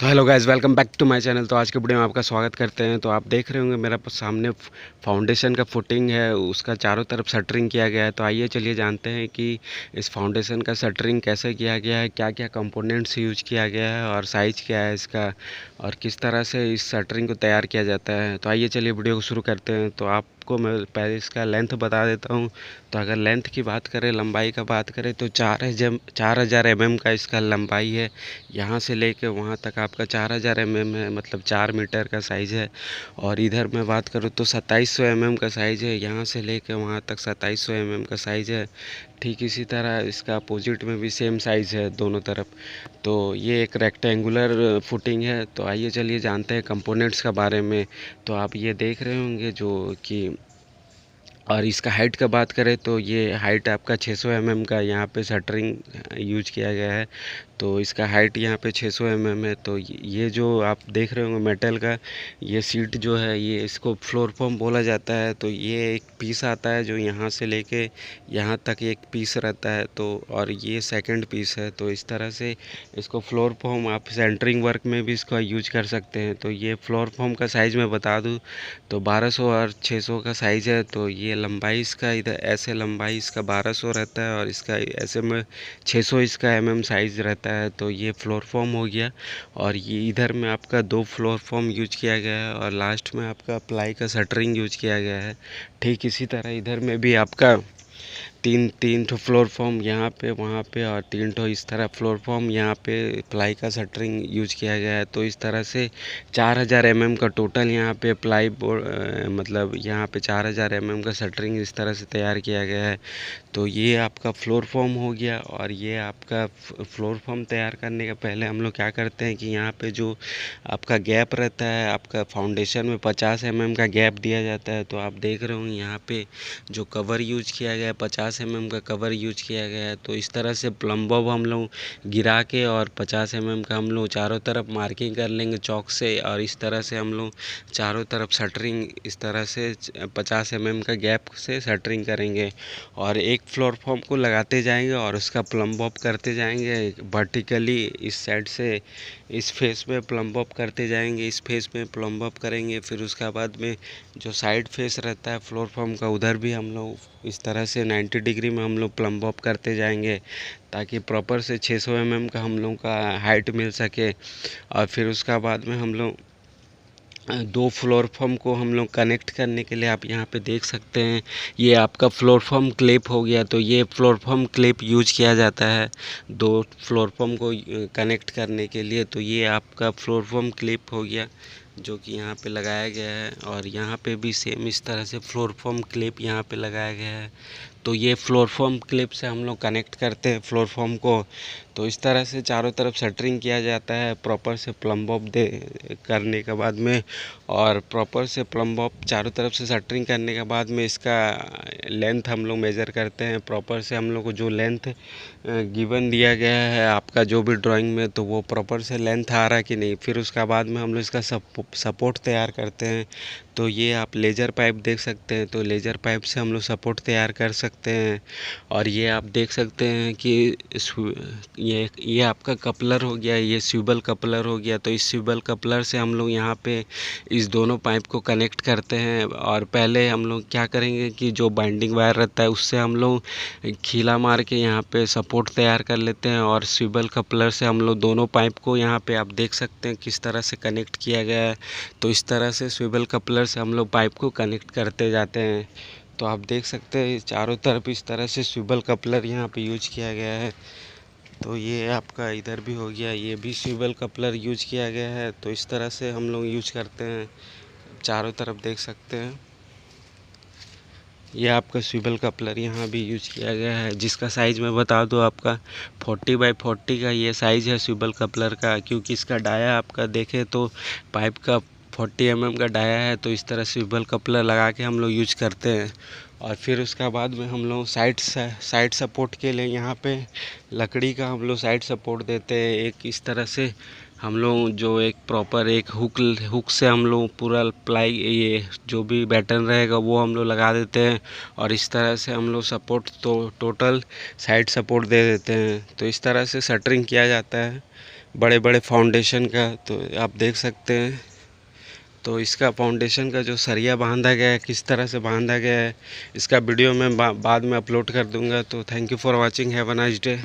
तो hello guys, welcome back to my channel. तो आज के वीडियो में आपका स्वागत करते हैं। तो आप देख रहे होंगे मेरा सामने फाउंडेशन का फुटिंग है, उसका चारों तरफ शटरिंग किया गया है। तो आइए चलिए जानते हैं कि इस फाउंडेशन का शटरिंग कैसे किया गया है, क्या क्या कंपोनेंट्स यूज किया गया है और साइज़ क्या है इसका, और किस तरह से इस शटरिंग को तैयार किया जाता है। तो आइए चलिए वीडियो को शुरू करते हैं। तो आपको मैं पहले इसका लेंथ बता देता हूँ। तो अगर लेंथ की बात करें, लंबाई का बात करें, तो 4000 mm का इसका लंबाई है। यहाँ से लेके वहाँ तक आपका 4000 mm है, मतलब 4 मीटर का साइज़ है। और इधर मैं बात करूँ तो 2700 mm का साइज़ है, यहाँ से लेके वहाँ तक 2700 mm का साइज़ है। ठीक इसी तरह इसका अपोजिट में भी सेम साइज़ है दोनों तरफ। तो ये एक रेक्टेंगुलर फुटिंग है। तो आइए चलिए जानते हैं कंपोनेंट्स का बारे में। तो आप ये देख रहे होंगे जो कि, और इसका हाइट का बात करें तो ये हाइट आपका 600 mm का यहाँ पे शटरिंग यूज किया गया है। तो इसका हाइट यहाँ पे 600 mm है। तो ये जो आप देख रहे होंगे मेटल का ये सीट जो है, ये इसको फ्लोर फॉर्म बोला जाता है। तो ये एक पीस आता है जो यहाँ से लेके यहाँ तक एक पीस रहता है। तो और ये सेकंड पीस है। तो इस तरह से इसको फ्लोर फॉर्म आप सेंटरिंग वर्क में भी इसका यूज कर सकते हैं। तो ये फ्लोर फॉर्म का साइज़ मैं बता दूँ तो 1200 और 600 का साइज़ है। तो ये लंबाई इसका इधर ऐसे लंबाई इसका 1200 रहता है और इसका ऐसे में 600 इसका साइज़ रहता है। तो ये फ्लोर फॉर्म हो गया। और ये इधर में आपका 2 फ्लोर फॉर्म यूज किया गया है और लास्ट में आपका प्लाई का शटरिंग यूज किया गया है। ठीक इसी तरह इधर में भी आपका तीन तीन ठो फ्लोर फॉर्म यहाँ पे वहाँ पे और 3 ठो इस तरह फ्लोर फॉर्म यहाँ पे प्लाई का शटरिंग यूज किया गया है। तो इस तरह से 4000 mm का टोटल यहाँ पे प्लाई बोर्ड, मतलब यहाँ पे 4000 mm का शटरिंग इस तरह से तैयार किया गया है। तो ये आपका फ्लोर फॉर्म हो गया। और ये आपका फ्लोर फॉर्म तैयार करने के पहले हम लोग क्या करते हैं कि यहाँ पे जो आपका गैप रहता है, आपका फाउंडेशन में 50 mm का गैप दिया जाता है। तो आप देख रहे होंगे यहाँ पे जो कवर यूज किया गया है, 50 mm का कवर यूज किया गया है। तो इस तरह से प्लम्ब हम लोग गिरा के और 50 mm का हम लोग चारों तरफ मार्किंग कर लेंगे चौक से। और इस तरह से हम लोग चारों तरफ शटरिंग इस तरह से 50 mm का गैप से शटरिंग करेंगे और एक फ्लोर फॉर्म को लगाते जाएंगे और उसका प्लम्ब अप करते जाएंगे वर्टिकली। इस साइड से इस फेस में प्लम्ब अप करते जाएंगे, इस फेस में प्लम्ब अप करेंगे। फिर उसका बाद में जो साइड फेस रहता है फ्लोर फॉर्म का, उधर भी हम लोग इस तरह से 90 डिग्री में हम लोग प्लम्ब अप करते जाएंगे ताकि प्रॉपर से 600 mm का हम लोग का हाइट मिल सके। और फिर उसका बाद में हम लोग 2 फ्लोर फॉर्म को हम लोग कनेक्ट करने के लिए आप यहाँ पे देख सकते हैं, ये आपका फ्लोर फॉर्म क्लिप हो गया। तो ये फ्लोर फॉर्म क्लिप यूज किया जाता है 2 फ्लोर फॉर्म को कनेक्ट करने के लिए। तो ये आपका फ्लोर फॉर्म क्लिप हो गया जो कि यहाँ पे लगाया गया है। और यहाँ पे भी सेम इस तरह से फ्लोर फॉर्म क्लिप यहाँ पे लगाया गया है। तो ये फ्लोर फॉर्म क्लिप से हम लोग कनेक्ट करते हैं फ्लोर फॉर्म को। तो इस तरह से चारों तरफ शटरिंग किया जाता है प्रॉपर से प्लम्ब अप दे करने के बाद में। और प्रॉपर से प्लम्ब अप चारों तरफ से शटरिंग करने के बाद में इसका लेंथ हम लोग मेज़र करते हैं प्रॉपर से। हम लोग को जो लेंथ गिवन दिया गया है आपका जो भी ड्राइंग में, तो वो प्रॉपर से लेंथ आ रहा है कि नहीं। फिर उसका बाद में हम लोग इसका सपोर्ट तैयार करते हैं। तो ये आप लेज़र पाइप देख सकते हैं। तो लेज़र पाइप से हम लोग सपोर्ट तैयार कर सकते हैं। और ये आप देख सकते हैं कि ये आपका कपलर हो गया, ये स्विबल कपलर हो गया। तो इस स्विबल कपलर से हम लोग यहाँ पे इस दोनों पाइप को कनेक्ट करते हैं। और पहले हम लोग क्या करेंगे कि जो बाइंडिंग वायर रहता है उससे हम लोग खीला मार के यहाँ पे सपोर्ट तैयार कर लेते हैं। और स्विबल कपलर से हम लोग दोनों पाइप को यहाँ पे आप देख सकते हैं किस तरह से कनेक्ट किया गया है। तो इस तरह से स्विबल कपलर से हम लोग पाइप को कनेक्ट करते जाते हैं। तो आप देख सकते हैं चारों तरफ इस तरह से स्विबल कपलर यहाँ पे यूज किया गया है। तो ये आपका इधर भी हो गया, ये भी स्विबल कपलर यूज किया गया है। तो इस तरह से हम लोग यूज करते हैं, चारों तरफ देख सकते हैं। ये आपका स्विबल कपलर यहाँ भी यूज किया गया है, जिसका साइज़ मैं बता दूँ आपका 40x40 का ये साइज़ है स्विबल कपलर का। क्योंकि इसका डाया आपका देखें तो पाइप का 40 mm का डाया है। तो इस तरह स्विबल कपलर लगा के हम लोग यूज करते हैं। और फिर उसका बाद में हम लोग साइड सपोर्ट के लिए यहाँ पे लकड़ी का हम लोग साइड सपोर्ट देते हैं। एक इस तरह से हम लोग जो एक प्रॉपर एक हुक से हम लोग पूरा प्लाई ये जो भी बैटन रहेगा वो हम लोग लगा देते हैं। और इस तरह से हम लोग सपोर्ट तो टोटल साइड सपोर्ट दे देते हैं। तो इस तरह से शटरिंग किया जाता है बड़े बड़े फाउंडेशन का। तो आप देख सकते हैं, तो इसका फाउंडेशन का जो सरिया बांधा गया है, किस तरह से बांधा गया है, इसका वीडियो मैं बाद में अपलोड कर दूंगा। तो thank you for watching, have a nice day.